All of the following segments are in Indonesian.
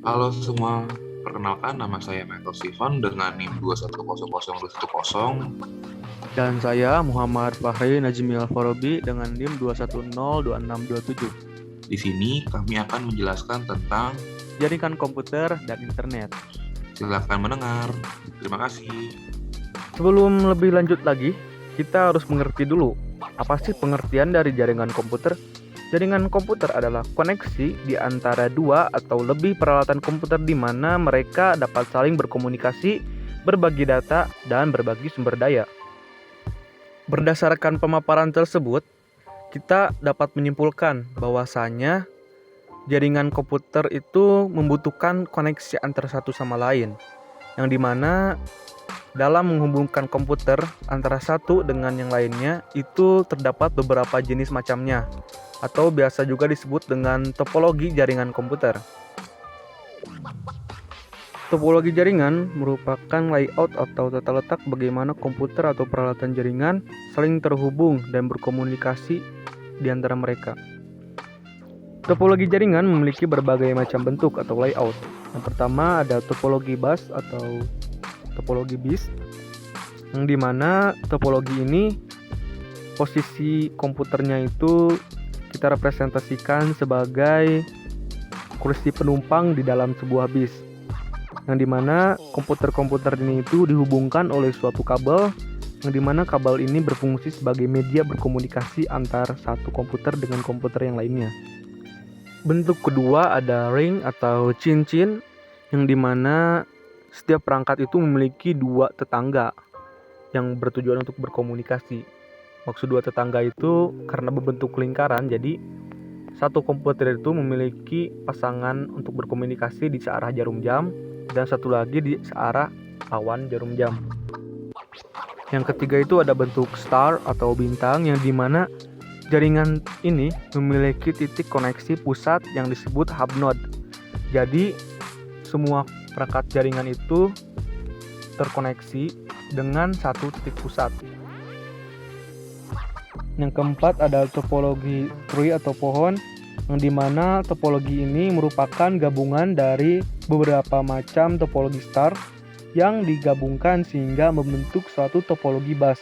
Halo semua, perkenalkan nama saya Michael Sivan dengan NIM 2100210. Dan saya Muhammad Fahri Najmi Al-Farabi dengan NIM 2102627. Di sini kami akan menjelaskan tentang Jaringan komputer dan internet. silakan mendengar. Terima kasih. Sebelum lebih lanjut lagi, kita harus mengerti dulu apa sih pengertian dari jaringan komputer. Jaringan komputer adalah koneksi di antara dua atau lebih peralatan komputer di mana mereka dapat saling berkomunikasi, berbagi data, dan berbagi sumber daya. Berdasarkan pemaparan tersebut, kita dapat menyimpulkan bahwasanya jaringan komputer itu membutuhkan koneksi antara satu sama lain, yang dimana dalam menghubungkan komputer antara satu dengan yang lainnya itu terdapat beberapa jenis macamnya, atau biasa juga disebut dengan topologi jaringan komputer. Topologi jaringan merupakan layout atau tata letak bagaimana komputer atau peralatan jaringan saling terhubung dan berkomunikasi di antara mereka. Topologi jaringan memiliki berbagai macam bentuk atau layout. Yang pertama ada topologi bus atau topologi BIS, yang dimana topologi ini posisi komputernya itu kita representasikan sebagai kursi penumpang di dalam sebuah bis, yang dimana komputer-komputer ini itu dihubungkan oleh suatu kabel, yang dimana kabel ini berfungsi sebagai media berkomunikasi antar satu komputer dengan komputer yang lainnya. Bentuk kedua ada ring atau cincin, yang dimana setiap perangkat itu memiliki dua tetangga yang bertujuan untuk berkomunikasi. Maksud dua tetangga itu karena berbentuk lingkaran, jadi satu komputer itu memiliki pasangan untuk berkomunikasi di searah jarum jam dan satu lagi di searah awan jarum jam. Yang ketiga itu ada bentuk star atau bintang, yang dimana jaringan ini memiliki titik koneksi pusat yang disebut hub node. Jadi semua perangkat jaringan itu terkoneksi dengan satu titik pusat. Yang keempat ada topologi tree atau pohon, yang dimana topologi ini merupakan gabungan dari beberapa macam topologi star yang digabungkan sehingga membentuk suatu topologi bus.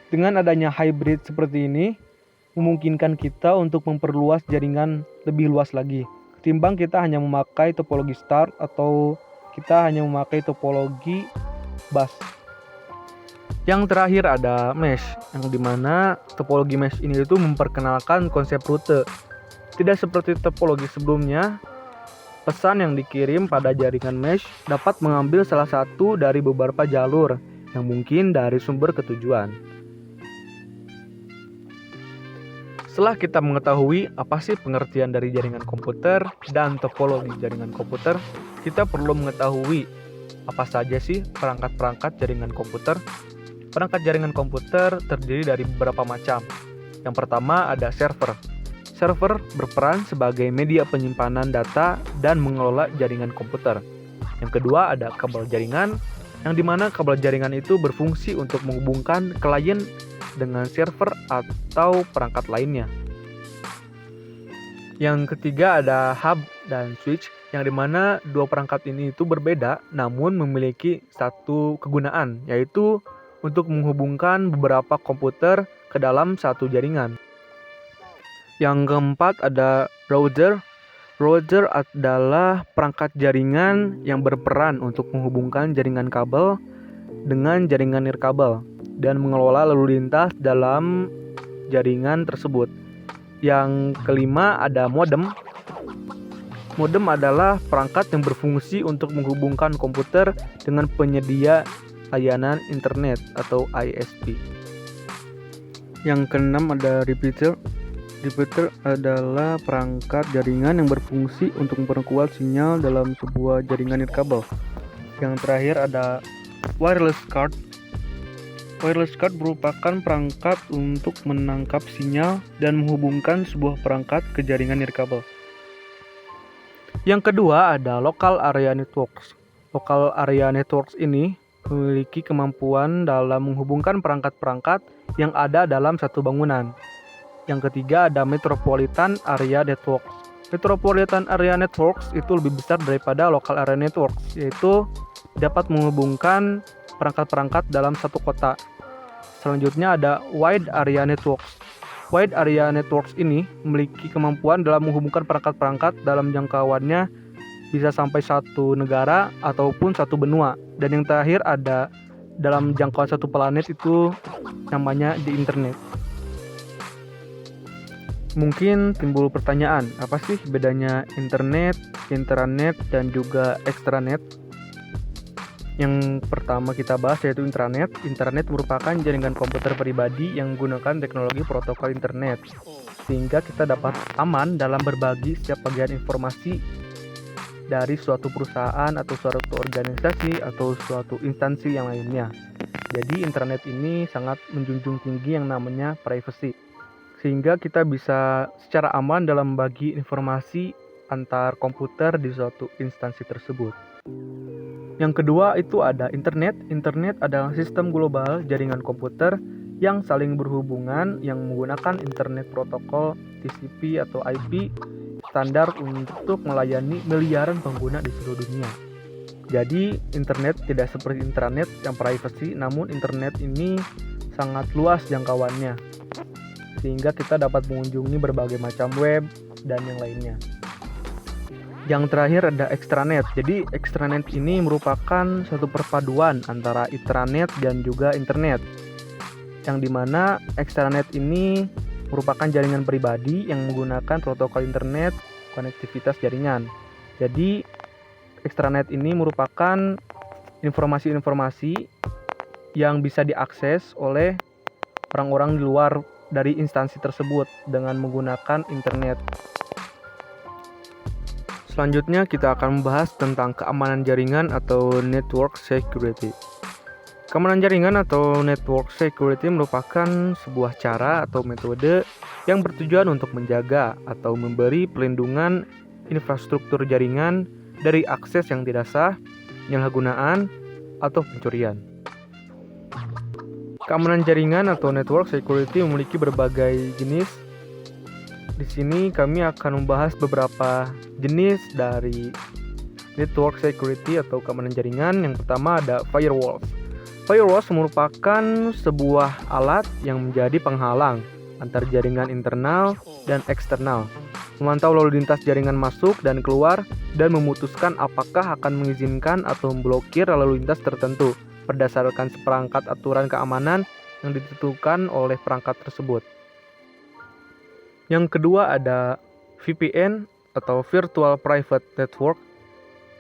Dengan adanya hybrid seperti ini, memungkinkan kita untuk memperluas jaringan lebih luas lagi, ketimbang kita hanya memakai topologi star atau kita hanya memakai topologi bus. Yang terakhir ada mesh, yang dimana topologi mesh ini itu memperkenalkan konsep rute. Tidak seperti topologi sebelumnya, pesan yang dikirim pada jaringan mesh dapat mengambil salah satu dari beberapa jalur yang mungkin dari sumber ketujuan. Setelah kita mengetahui apa sih pengertian dari jaringan komputer dan topologi jaringan komputer, kita perlu mengetahui apa saja sih perangkat-perangkat jaringan komputer. Perangkat jaringan komputer terdiri dari beberapa macam. Yang pertama ada server. Server berperan sebagai media penyimpanan data dan mengelola jaringan komputer. Yang kedua ada kabel jaringan, yang dimana kabel jaringan itu berfungsi untuk menghubungkan klien dengan server atau perangkat lainnya. Yang ketiga ada hub dan switch, yang dimana dua perangkat ini itu berbeda namun memiliki satu kegunaan, yaitu untuk menghubungkan beberapa komputer ke dalam satu jaringan. Yang keempat ada router. Router adalah perangkat jaringan yang berperan untuk menghubungkan jaringan kabel dengan jaringan nirkabel dan mengelola lalu lintas dalam jaringan tersebut. Yang kelima ada modem. Modem adalah perangkat yang berfungsi untuk menghubungkan komputer dengan penyedia layanan internet atau ISP. Yang keenam ada repeater. Repeater adalah perangkat jaringan yang berfungsi untuk memperkuat sinyal dalam sebuah jaringan nirkabel. Yang terakhir ada wireless card. Wireless card merupakan perangkat untuk menangkap sinyal dan menghubungkan sebuah perangkat ke jaringan nirkabel. Yang kedua ada local area networks. Local area networks ini memiliki kemampuan dalam menghubungkan perangkat-perangkat yang ada dalam satu bangunan. Yang ketiga ada metropolitan area networks. Metropolitan Area Networks itu lebih besar daripada Local Area Networks, yaitu dapat menghubungkan perangkat-perangkat dalam satu kota. Selanjutnya ada Wide Area Networks. Wide Area Networks ini memiliki kemampuan dalam menghubungkan perangkat-perangkat dalam jangkauannya bisa sampai satu negara ataupun satu benua. Dan yang terakhir ada dalam jangkauan satu planet, itu namanya di internet. Mungkin timbul pertanyaan, apa sih bedanya internet, intranet, dan juga extranet? Yang pertama kita bahas yaitu intranet. Intranet merupakan jaringan komputer pribadi yang menggunakan teknologi protokol internet, sehingga kita dapat aman dalam berbagi setiap bagian informasi dari suatu perusahaan atau suatu organisasi atau suatu instansi yang lainnya. Jadi intranet ini sangat menjunjung tinggi yang namanya privacy, sehingga kita bisa secara aman dalam membagi informasi antar komputer di suatu instansi tersebut. Yang kedua itu ada internet. Internet adalah sistem global jaringan komputer yang saling berhubungan yang menggunakan internet protokol TCP atau IP standar untuk melayani miliaran pengguna di seluruh dunia. Jadi internet tidak seperti intranet yang privacy, namun internet ini sangat luas jangkauannya, sehingga kita dapat mengunjungi berbagai macam web dan yang lainnya. Yang terakhir ada extranet. Jadi extranet ini merupakan suatu perpaduan antara intranet dan juga internet, yang dimana extranet ini merupakan jaringan pribadi yang menggunakan protokol internet konektivitas jaringan. Jadi extranet ini merupakan informasi-informasi yang bisa diakses oleh orang-orang di luar dari instansi tersebut dengan menggunakan internet. Selanjutnya kita akan membahas tentang keamanan jaringan atau network security. Keamanan jaringan atau network security merupakan sebuah cara atau metode yang bertujuan untuk menjaga atau memberi pelindungan infrastruktur jaringan dari akses yang tidak sah, penyalahgunaan, atau pencurian. Keamanan jaringan atau network security memiliki berbagai jenis. Di sini kami akan membahas beberapa jenis dari network security atau keamanan jaringan. Yang pertama ada firewalls. Firewalls merupakan sebuah alat yang menjadi penghalang antar jaringan internal dan eksternal, memantau lalu lintas jaringan masuk dan keluar, dan memutuskan apakah akan mengizinkan atau memblokir lalu lintas tertentu berdasarkan seperangkat aturan keamanan yang ditentukan oleh perangkat tersebut. Yang kedua ada VPN atau Virtual Private Network,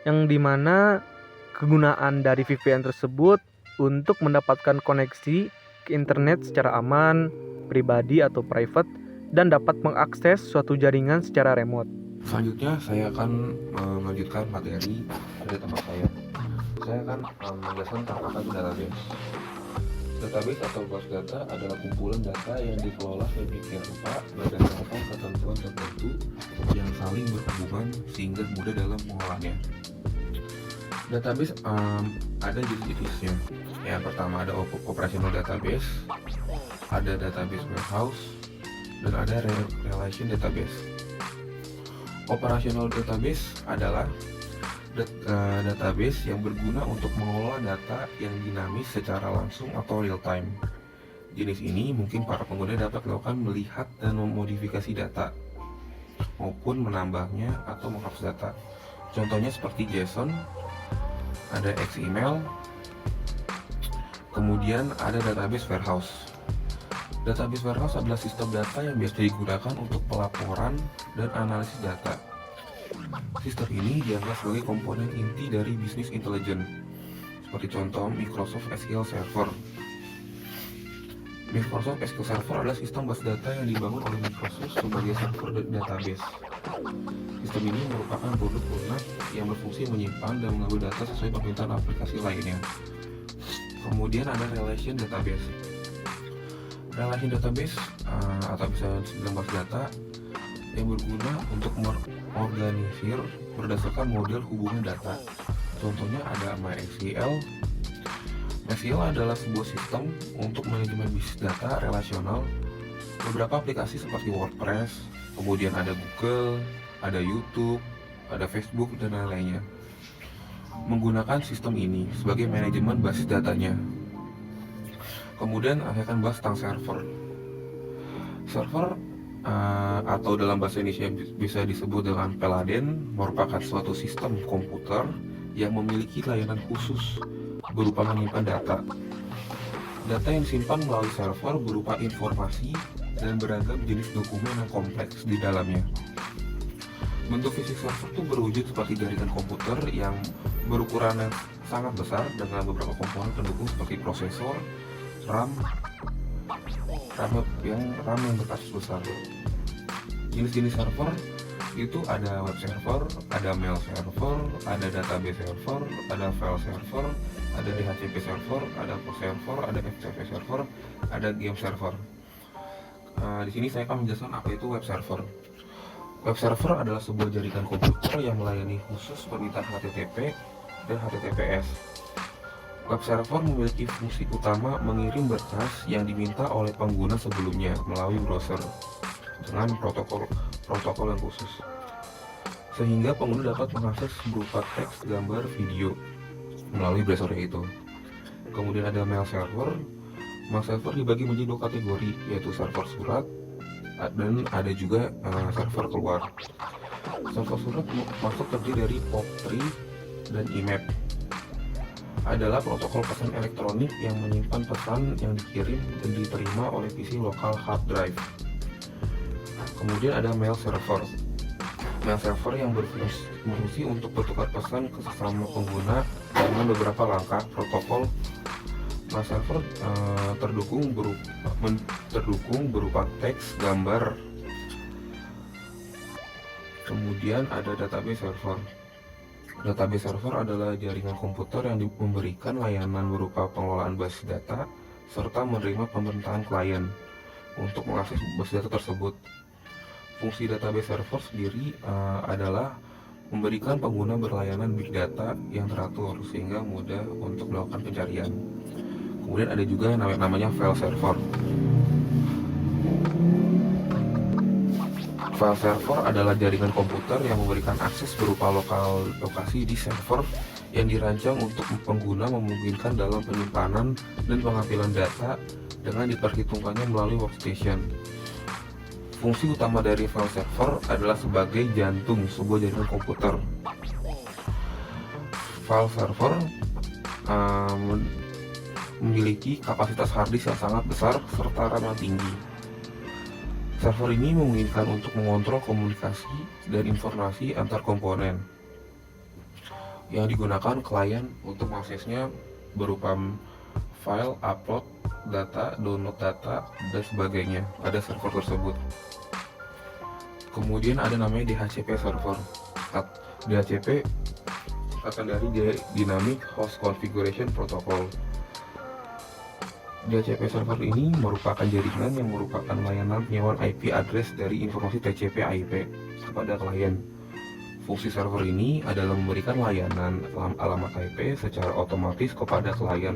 yang dimana kegunaan dari VPN tersebut untuk mendapatkan koneksi ke internet secara aman, pribadi atau private, dan dapat mengakses suatu jaringan secara remote. Selanjutnya saya akan melanjutkan materi dari tempat saya. Saya akan menjelaskan tentang apa itu database. Database atau base data adalah kumpulan data yang dikelola sedemikian rupa berdasarkan ketentuan tertentu yang saling berhubungan sehingga mudah dalam mengolahnya. Database ada jenis-jenisnya. Yang pertama ada operational database, ada database warehouse, dan ada relation database. Operational database adalah database yang berguna untuk mengelola data yang dinamis secara langsung atau real time. Jenis ini mungkin para pengguna dapat melakukan melihat dan memodifikasi data maupun menambahnya atau menghapus data. Contohnya seperti JSON, ada XML, kemudian ada database warehouse. Database warehouse adalah sistem data yang biasa digunakan untuk pelaporan dan analisis data. Sistem ini dianggap sebagai komponen inti dari bisnis intelligence, seperti contoh Microsoft SQL Server. Microsoft SQL Server adalah sistem base data yang dibangun oleh Microsoft sebagai server database. Sistem ini merupakan produk lunak yang berfungsi menyimpan dan mengambil data sesuai permintaan aplikasi lainnya. Kemudian ada relation database. Relation database atau bisa dibilang base data yang berguna untuk mengorganisir berdasarkan model hubungan data. Contohnya ada MySQL. MySQL adalah sebuah sistem untuk manajemen bisnis data relasional. Beberapa aplikasi seperti WordPress, kemudian ada Google, ada YouTube, ada Facebook, dan lain-lainnya. Menggunakan sistem ini sebagai manajemen basis datanya. Kemudian saya akan bahas tentang server. Server atau dalam bahasa Indonesia bisa disebut dengan peladen, merupakan suatu sistem komputer yang memiliki layanan khusus berupa menyimpan data. Data yang disimpan melalui server berupa informasi dan beragam jenis dokumen yang kompleks di dalamnya. Bentuk fisik server itu berwujud seperti jaringan komputer yang berukuran yang sangat besar dengan beberapa komponen pendukung seperti prosesor, RAM yang berkasus besar. Jenis-jenis server itu ada web server, ada mail server, ada database server, ada file server, ada DHCP server, ada post server, ada FTP server, ada game server. Di sini saya akan menjelaskan apa itu web server. Web server adalah sebuah jaringan komputer yang melayani khusus permintaan HTTP dan HTTPS. Web server memiliki fungsi utama mengirim berkas yang diminta oleh pengguna sebelumnya melalui browser dengan protokol yang khusus, sehingga pengguna dapat mengakses berupa teks, gambar, video melalui browser itu. Kemudian ada mail server. Mail server dibagi menjadi dua kategori, yaitu server surat dan ada juga server keluar. Server surat masuk terdiri dari POP3 dan IMAP. Adalah protokol pesan elektronik yang menyimpan pesan yang dikirim dan diterima oleh PC lokal hard drive. Kemudian ada mail server. Mail server yang berfungsi untuk bertukar pesan ke sesama pengguna dengan beberapa langkah protokol. Mail server terdukung berupa teks, gambar. Kemudian ada database server. Database server adalah jaringan komputer yang memberikan layanan berupa pengelolaan basis data serta menerima pemerintahan klien untuk mengakses basis data tersebut. Fungsi database server sendiri adalah memberikan pengguna berlayanan big data yang teratur sehingga mudah untuk melakukan pencarian. Kemudian ada juga yang namanya file server. File server adalah jaringan komputer yang memberikan akses berupa lokasi di server yang dirancang untuk pengguna memungkinkan dalam penyimpanan dan pengambilan data dengan diperhitungkannya melalui workstation. Fungsi utama dari file server adalah sebagai jantung sebuah jaringan komputer. File server memiliki kapasitas hard disk yang sangat besar serta RAM yang tinggi. Server ini memungkinkan untuk mengontrol komunikasi dan informasi antar komponen yang digunakan klien untuk mengaksesnya berupa file, upload data, download data, dan sebagainya pada server tersebut. Kemudian ada namanya DHCP server. DHCP akan dari Dynamic Host Configuration Protocol. DHCP server ini merupakan jaringan yang merupakan layanan penyewaan IP address dari informasi TCP/IP kepada klien. Fungsi server ini adalah memberikan layanan alamat IP secara otomatis kepada klien,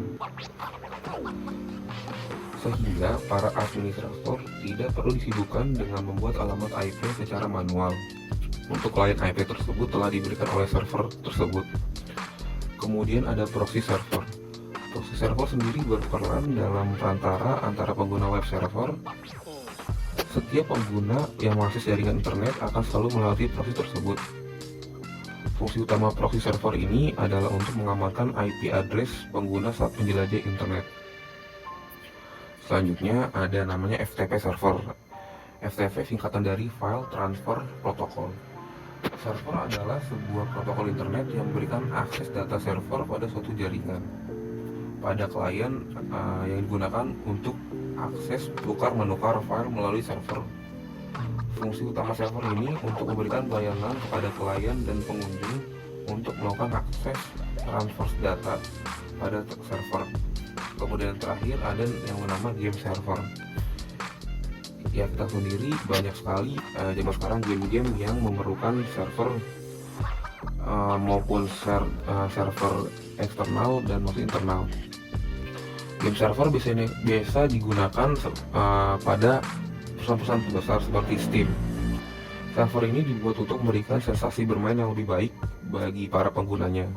sehingga para administrator tidak perlu disibukkan dengan membuat alamat IP secara manual. Untuk klien IP tersebut telah diberikan oleh server tersebut. Kemudian ada proxy server. Proxy server sendiri berperan dalam perantara antara pengguna web server. Setiap pengguna yang mengakses jaringan internet akan selalu melewati proxy tersebut. Fungsi utama proxy server ini adalah untuk mengamankan IP address pengguna saat menjelajah internet. Selanjutnya ada namanya FTP server. FTP singkatan dari File Transfer Protocol. Server adalah sebuah protokol internet yang memberikan akses data server pada suatu jaringan pada klien yang digunakan untuk akses tukar-menukar file melalui server. Fungsi utama server ini untuk memberikan pelayanan kepada klien dan pengunjung untuk melakukan akses transfer data pada server. Kemudian terakhir ada yang bernama game server. Ya, kita sendiri banyak sekali zaman sekarang game-game yang memerlukan server maupun server eksternal dan maupun internal. Game server biasa digunakan pada perusahaan-perusahaan besar seperti Steam. Server ini dibuat untuk memberikan sensasi bermain yang lebih baik bagi para penggunanya.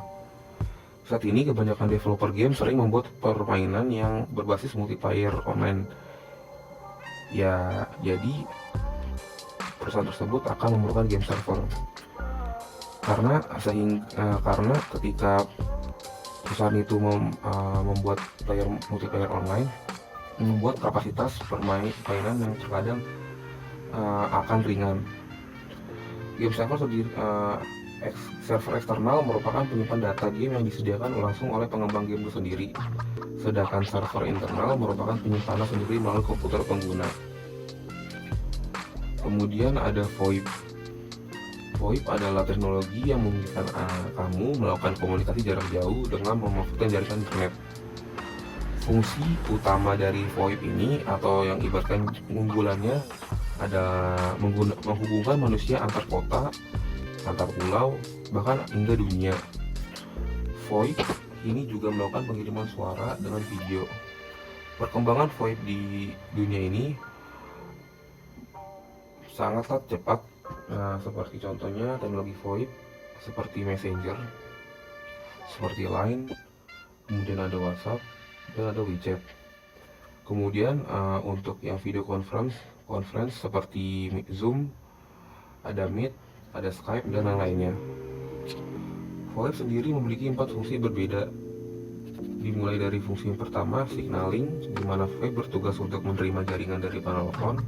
Saat ini kebanyakan developer game sering membuat permainan yang berbasis multiplayer online. Ya, jadi perusahaan tersebut akan memerlukan game server. Karena ketika perusahaan itu membuat multiplayer online, membuat kapasitas permainan yang terkadang akan ringan. Game server server eksternal merupakan penyimpan data game yang disediakan langsung oleh pengembang game itu sendiri, sedangkan server internal merupakan penyimpanan sendiri melalui komputer pengguna. Kemudian ada VoIP. VoIP adalah teknologi yang memungkinkan kamu melakukan komunikasi jarak jauh dengan memanfaatkan jaringan internet. Fungsi utama dari VoIP ini, atau yang ibaratkan unggulannya, ada menghubungkan manusia antar kota, antar pulau, bahkan hingga dunia. VoIP ini juga melakukan pengiriman suara dengan video. Perkembangan VoIP di dunia ini sangatlah cepat, seperti contohnya teknologi VoIP seperti Messenger, seperti Line, kemudian ada WhatsApp, dan ada WeChat. Kemudian untuk yang video conference seperti Zoom, ada Meet, ada Skype, dan yang lainnya. VoIP sendiri memiliki 4 fungsi berbeda. Dimulai dari fungsi yang pertama, signaling, di mana VoIP bertugas untuk menerima jaringan dari penelpon.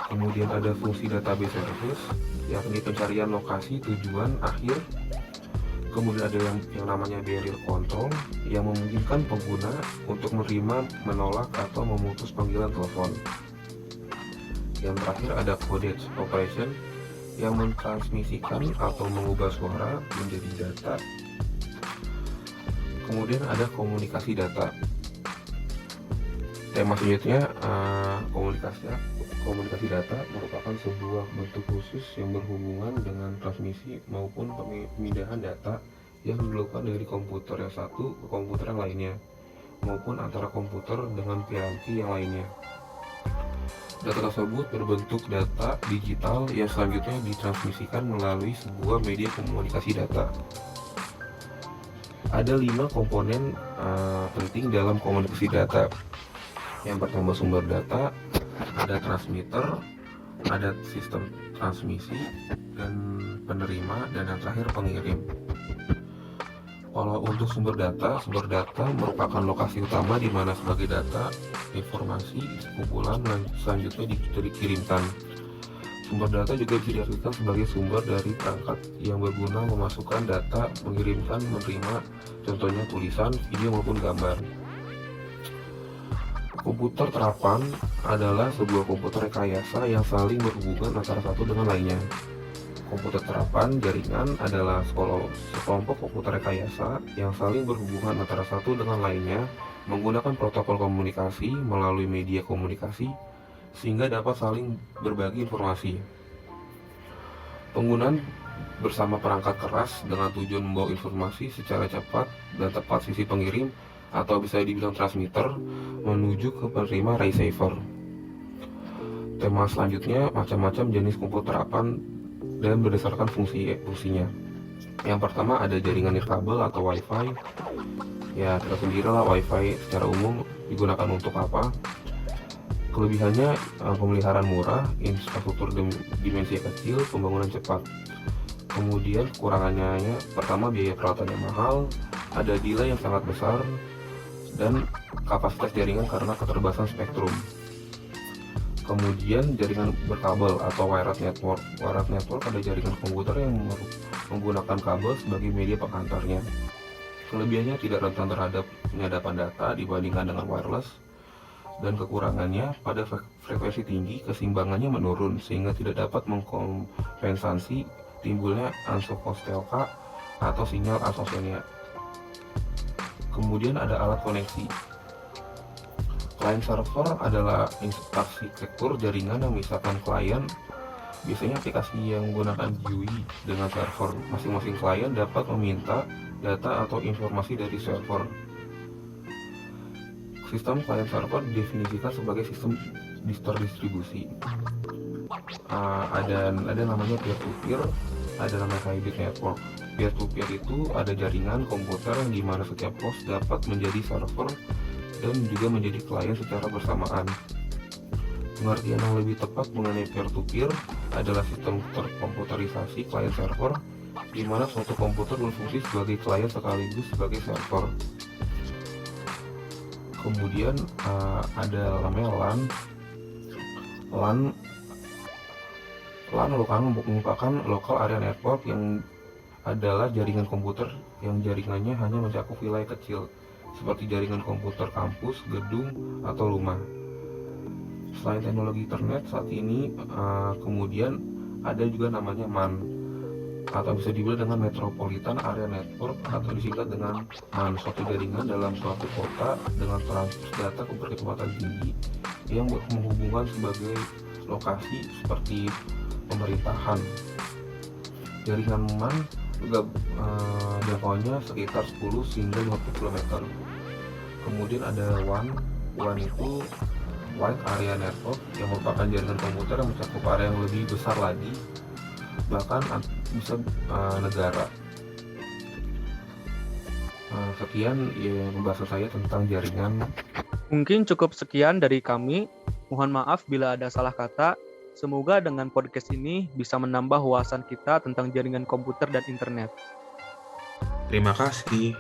Kemudian ada fungsi database service, yakni pencarian lokasi tujuan akhir. Kemudian ada yang namanya barrier control, yang memungkinkan pengguna untuk menerima, menolak, atau memutus panggilan telepon. Yang terakhir ada codec operation, yang mentransmisikan atau mengubah suara menjadi data. Kemudian ada komunikasi data. Tema selanjutnya, komunikasi data merupakan sebuah bentuk khusus yang berhubungan dengan transmisi maupun pemindahan data yang dilakukan dari komputer yang satu ke komputer yang lainnya, maupun antara komputer dengan piranti yang lainnya. Data tersebut berbentuk data digital yang selanjutnya ditransmisikan melalui sebuah media komunikasi data. Ada 5 komponen penting dalam komunikasi data. Yang pertama sumber data, ada transmitter, ada sistem transmisi, dan penerima, dan yang terakhir pengirim. Kalau untuk sumber data merupakan lokasi utama di mana sebagai data, informasi, kumpulan, dan selanjutnya dikirimkan. Sumber data juga bisa diartikan sebagai sumber dari perangkat yang berguna memasukkan data, mengirimkan, menerima, contohnya tulisan, video maupun gambar. Komputer terapan adalah sebuah komputer rekayasa yang saling berhubungan antara satu dengan lainnya. Komputer terapan jaringan adalah sekelompok komputer rekayasa yang saling berhubungan antara satu dengan lainnya menggunakan protokol komunikasi melalui media komunikasi sehingga dapat saling berbagi informasi. Penggunaan bersama perangkat keras dengan tujuan membawa informasi secara cepat dan tepat sisi pengirim atau bisa dibilang transmitter menuju ke penerima receiver. Tema selanjutnya macam-macam jenis komputer terapan dan berdasarkan fungsinya. Yang pertama ada jaringan nirkabel atau WiFi. Ya, kita sendirilah WiFi secara umum digunakan untuk apa? Kelebihannya pemeliharaan murah, infrastruktur dimensi kecil, pembangunan cepat. Kemudian kekurangannya pertama biaya perawatannya mahal, ada delay yang sangat besar, dan kapasitas jaringan karena keterbatasan spektrum. Kemudian jaringan berkabel atau wired network. Wired network ada jaringan komputer yang menggunakan kabel sebagai media pengantarnya. Kelebihannya tidak rentan terhadap penyadapan data dibandingkan dengan wireless, dan kekurangannya pada frekuensi tinggi keseimbangannya menurun sehingga tidak dapat mengkompensasi timbulnya anisostelka atau sinyal asosiasia. Kemudian ada alat koneksi. Client server adalah arsitektur jaringan yang misalkan klien, biasanya aplikasi yang menggunakan GUI dengan server. Masing-masing klien dapat meminta data atau informasi dari server. Sistem client server didefinisikan sebagai sistem terdistribusi. Ada namanya peer-to-peer, ada namanya hybrid network. Peer-to-peer itu ada jaringan komputer di mana setiap host dapat menjadi server dan juga menjadi klien secara bersamaan. Pengertian yang lebih tepat mengenai peer-to-peer adalah sistem terkomputerisasi klien server, di mana suatu komputer berfungsi sebagai klien sekaligus sebagai server. Kemudian ada namanya LAN. LAN merupakan local area network yang adalah jaringan komputer yang jaringannya hanya mencakup wilayah kecil, seperti jaringan komputer kampus, gedung, atau rumah. Selain teknologi internet saat ini, kemudian ada juga namanya MAN, atau bisa dibilang dengan Metropolitan Area Network, atau disingkat dengan MAN, suatu jaringan dalam suatu kota dengan transport data berkecepatan tinggi yang menghubungkan sebagai lokasi seperti pemerintahan. Jaringan MAN juga jangkauannya sekitar 10 hingga 50 km. Kemudian ada WAN. WAN itu Wide Area Network, yang merupakan jaringan komputer yang mencakup area yang lebih besar lagi, bahkan bisa negara. Sekian ya pembahasan saya tentang jaringan. Mungkin cukup sekian dari kami. Mohon maaf bila ada salah kata. Semoga dengan podcast ini bisa menambah wawasan kita tentang jaringan komputer dan internet. Terima kasih.